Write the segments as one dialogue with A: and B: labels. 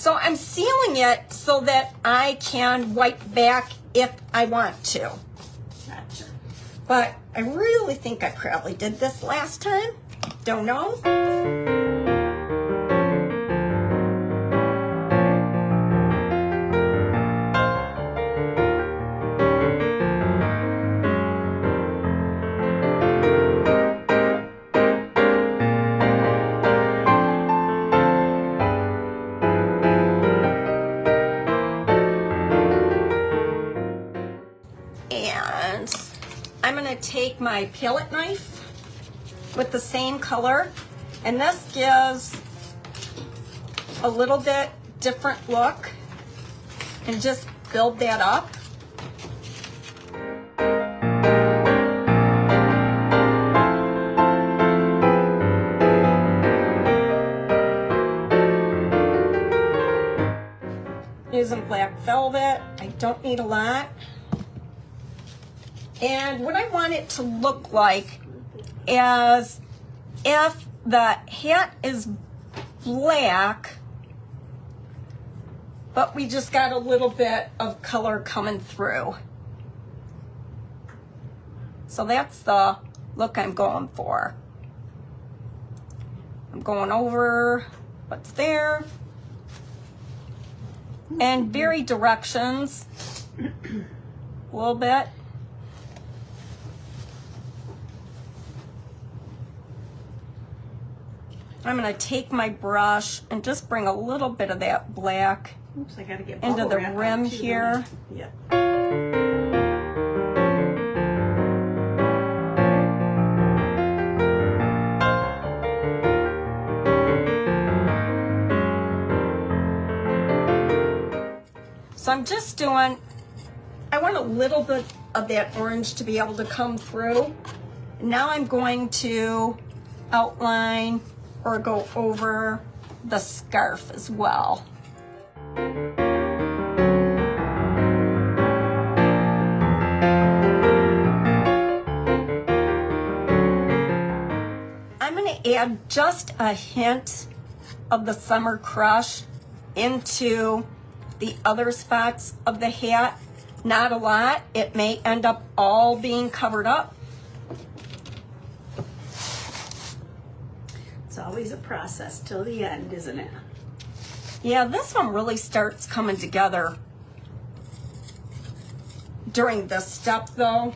A: So I'm sealing it so that I can wipe back if I want to.
B: Gotcha.
A: But I really think I probably did this last time. Don't know. And I'm going to take my palette knife with the same color, and this gives a little bit different look, and just build that up. Using black velvet, I don't need a lot. And what I want it to look like is if the hat is black, but we just got a little bit of color coming through. So that's the look I'm going for. I'm going over what's there and vary directions a little bit. I'm going to take my brush and just bring a little bit of that black
B: Oops, I gotta get
A: into the
B: wrap
A: rim
B: on too,
A: here.
B: Yeah.
A: So I'm just doing, I want a little bit of that orange to be able to come through. Now I'm going to outline or go over the scarf as well. I'm going to add just a hint of the Summer Crush into the other spots of the hat. Not a lot. It may end up all being covered up.
B: It's always a process till the end, isn't it?
A: Yeah, this one really starts coming together during this step though.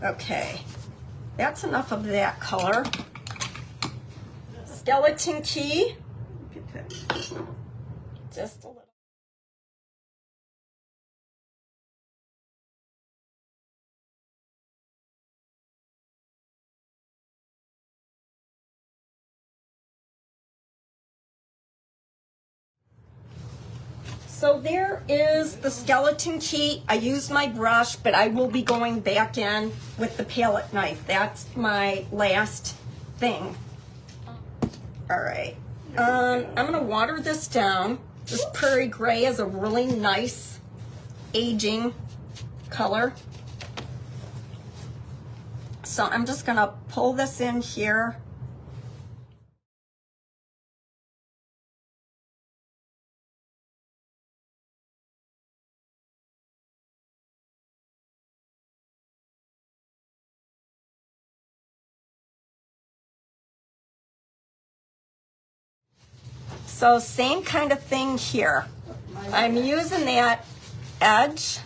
A: Okay, that's enough of that color. Skeleton key,
B: Look at that.
A: just a little. So there is the skeleton key. I used my brush, but I will be going back in with the palette knife. That's my last thing. All right. I'm gonna water this down. This Prairie Grey is a really nice aging color. So I'm just gonna pull this in here. So same kind of thing here. I'm using that edge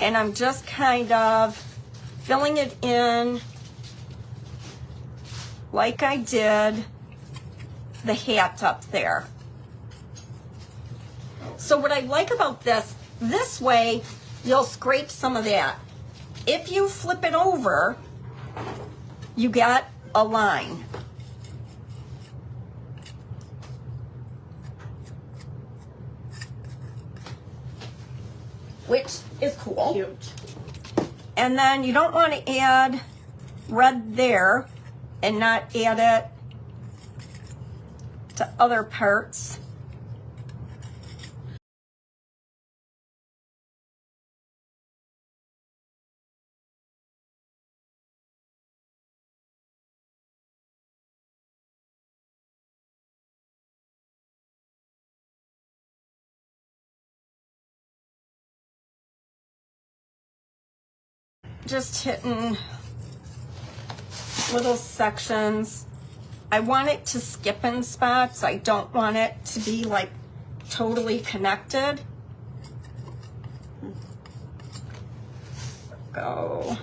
A: and I'm just kind of filling it in like I did the hat up there. So what I like about this way you'll scrape some of that. If you flip it over, you got a line. Which is cool.
B: Cute.
A: And then you don't want to add red there and not add it to other parts. just hitting little sections. I want it to skip in spots. I don't want it to be like totally connected. Go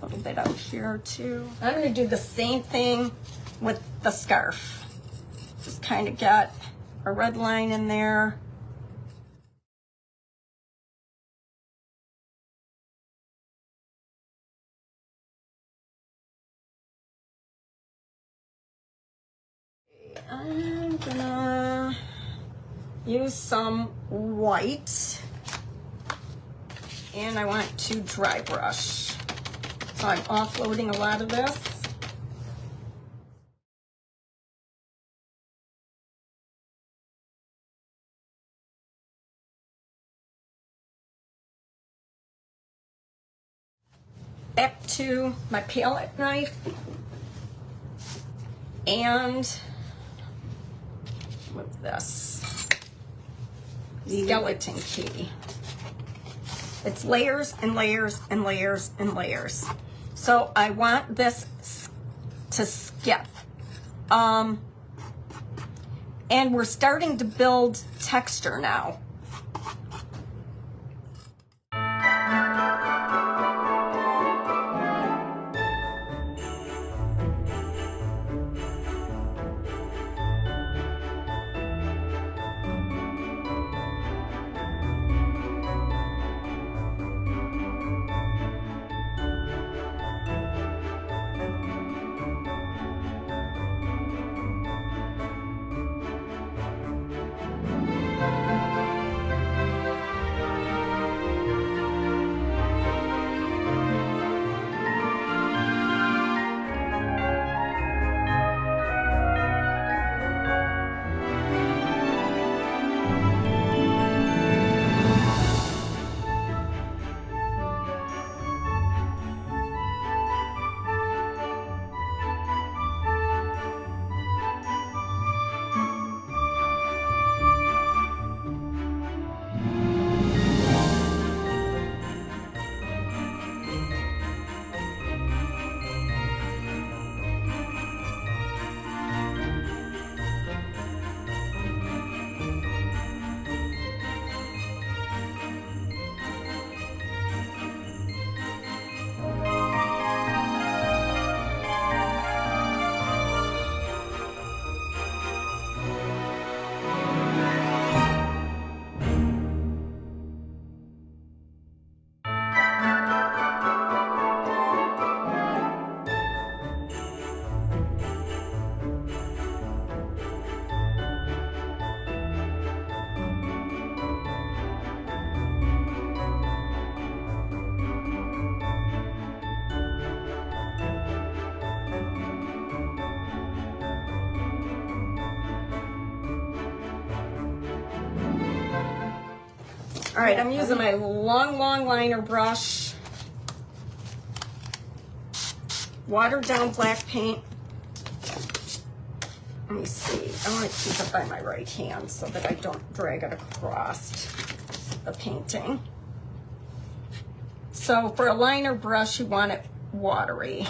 A: a little bit out here too. I'm going to do the same thing with the scarf. Just kind of get a red line in there. I'm gonna use some white, and I want to dry brush. So I'm offloading a lot of this. Back to my palette knife, and with this skeleton key. It's layers and layers and layers and layers. So I want this to skip. And we're starting to build texture now. All right, I'm using my long liner brush, watered down black paint. Let me see, I want to keep it by my right hand so that I don't drag it across the painting. So for a liner brush, you want it watery.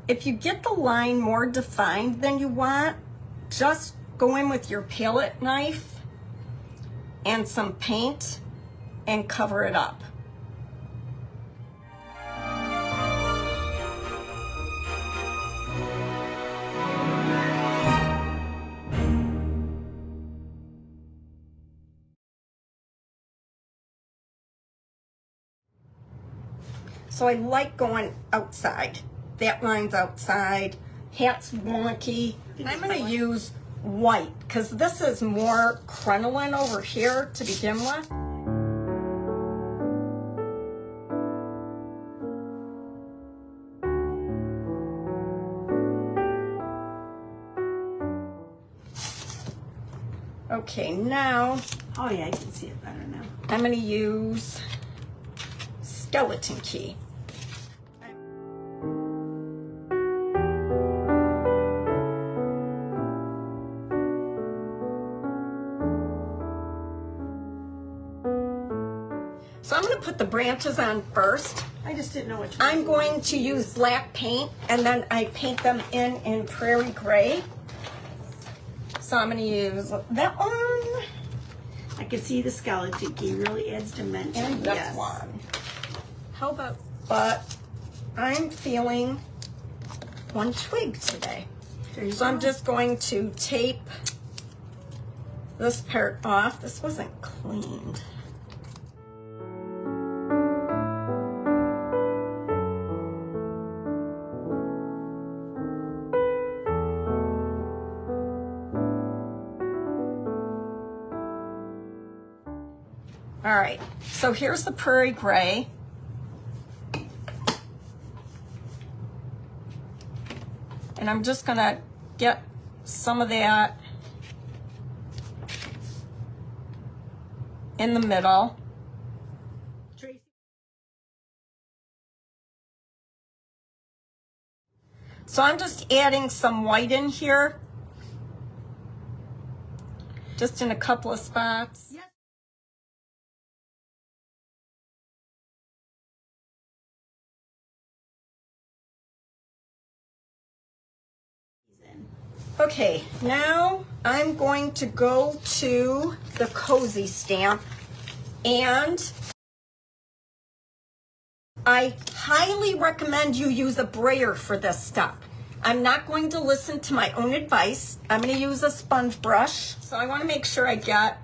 A: If you get the line more defined than you want, just go in with your palette knife and some paint and cover it up. So I like going outside. That line's outside, hat's wonky. I'm gonna use white because this is more crinoline over here to begin with. Okay, now
B: Oh yeah, I can see it better now.
A: I'm going to use skeleton key. So I'm going to put the branches on first.
B: I just didn't know which one.
A: I'm going to use black paint, and then I paint them in Prairie Grey. So I'm going to use that one
B: I can see the skeleton key really adds dimension.
A: and this one. How about, but I'm feeling one twig today.
B: There you
A: So I'm
B: go.
A: just going to tape this part off. This wasn't cleaned. All right, so here's the Prairie Grey. And I'm just gonna get some of that in the middle.
B: Tracy.
A: So I'm just adding some white in here, just in a couple of spots.
B: Yes.
A: Okay, now I'm going to go to the cozy stamp, and I highly recommend you use a brayer for this step. I'm not going to listen to my own advice. I'm going to use a sponge brush. So I want to make sure I get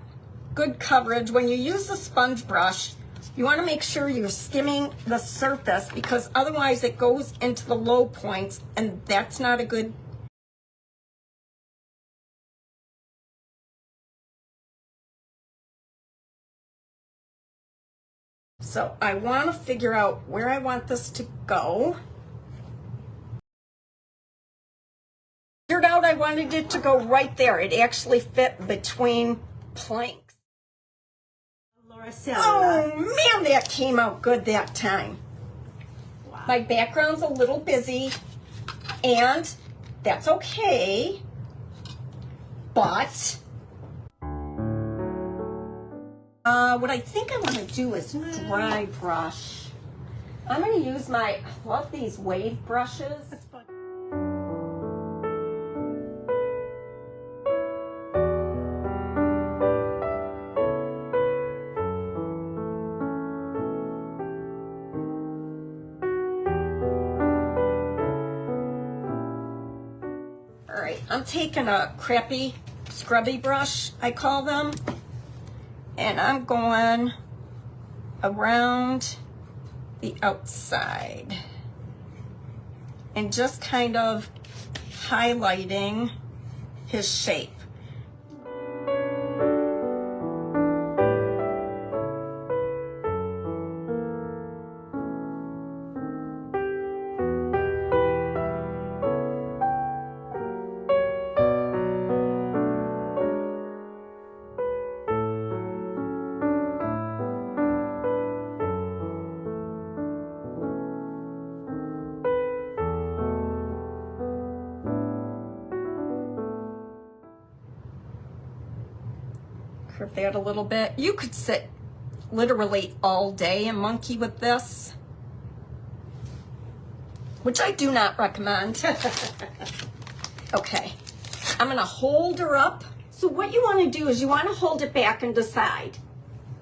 A: good coverage. When you use a sponge brush, you want to make sure you're skimming the surface, because otherwise it goes into the low points, and that's not a good. So I want to figure out where I want this to go. Figured out I wanted it to go right there. It actually fit between planks.
B: Laura Sella.
A: Oh man, that came out good that time.
B: Wow.
A: My background's a little busy, and that's okay. But what I think I want to do is dry brush. I'm going to use I love these wave brushes.
B: That's fun.
A: All right, I'm taking a crappy scrubby brush, I call them, and I'm going around the outside and just kind of highlighting his shape. Curve that a little bit. You could sit literally all day and monkey with this, which I do not recommend. Okay, I'm gonna hold her up. So what you wanna do is you wanna hold it back and decide,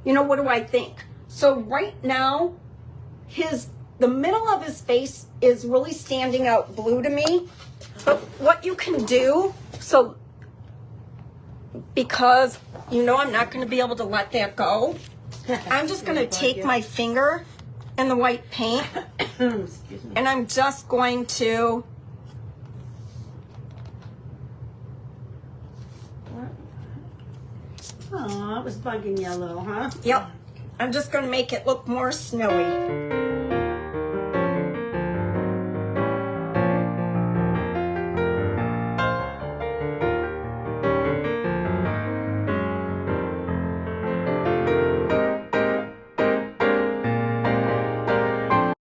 A: you know, what do I think? So right now, the middle of his face is really standing out blue to me. But what you can do, so because you know I'm not going to be able to let that go, I'm just going to take my finger and the white paint
B: Excuse me.
A: and I'm just going to
B: Oh, it was bugging you a little, huh?
A: I'm just going to make it look more snowy.